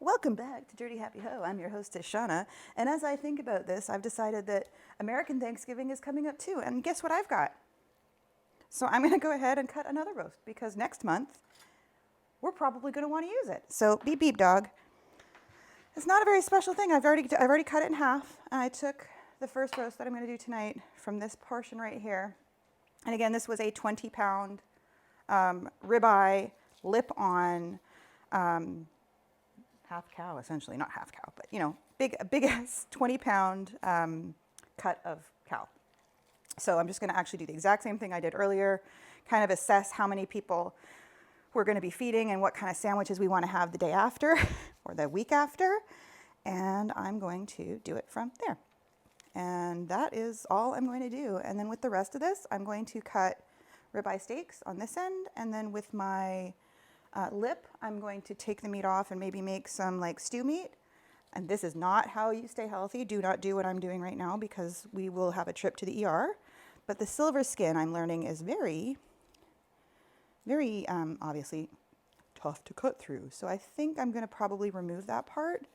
Welcome back to Dirty Happy Hoe. I'm your hostess, Shauna. And as I think about this, I've decided that American Thanksgiving is coming up too. And guess what I've got? So I'm going to go ahead and cut another roast because next month we're probably going to want to use it. So beep beep dog. It's not a very special thing. I've already cut it in half. I took the first roast that I'm going to do tonight from this portion right here. And again, this was a 20-pound ribeye, lip on, half cow, essentially, not half cow, but a big ass 20-pound cut of cow. So I'm just going to actually do the exact same thing I did earlier, kind of assess how many people we're going to be feeding and what kind of sandwiches we want to have the day after or the week after. And I'm going to do it from there. And that is all I'm going to do. And then with the rest of this, I'm going to cut ribeye steaks on this end. And then with my lip, I'm going to take the meat off and maybe make some like stew meat. And this is not how you stay healthy. Do not do what I'm doing right now because we will have a trip to the ER. But the silver skin, I'm learning, is very, very obviously tough to cut through. So I think I'm going to probably remove that part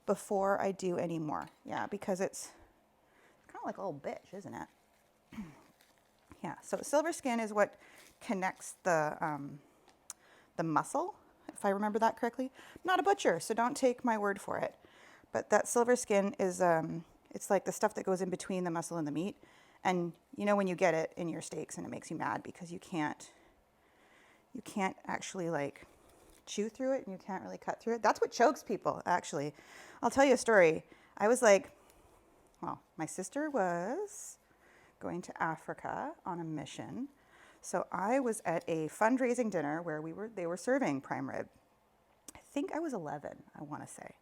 before I do any more. Yeah, because it's kind of like a little bitch, isn't it? Yeah, so silver skin is what connects the muscle, if I remember that correctly. I'm not a butcher, so don't take my word for it. But that silver skin is, it's like the stuff that goes in between the muscle and the meat. And you know when you get it in your steaks and it makes you mad because you can't actually like chew through it and you can't really cut through it. That's what chokes people, actually. I'll tell you a story. I was like, well, my sister was going to Africa on a mission. So I was at a fundraising dinner where they were serving prime rib. I think I was 11, I want to say.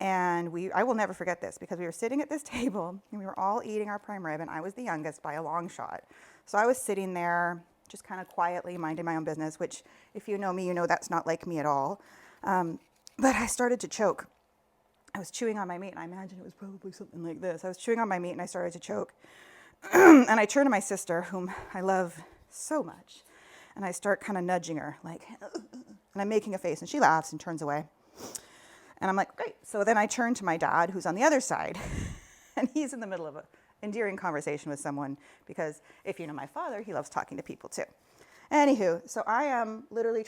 And I will never forget this because we were sitting at this table and we were all eating our prime rib and I was the youngest by a long shot. So I was sitting there just kind of quietly minding my own business, which if you know me, you know that's not like me at all. But I started to choke. I was chewing on my meat and I imagine it was probably something like this. I was chewing on my meat and I started to choke. And I turned to my sister, whom I love so much, and I start kind of nudging her, like, and I'm making a face, and she laughs and turns away. And I'm like, great. So then I turn to my dad, who's on the other side, and he's in the middle of an endearing conversation with someone, because if you know my father, he loves talking to people too. Anywho, so I am literally trying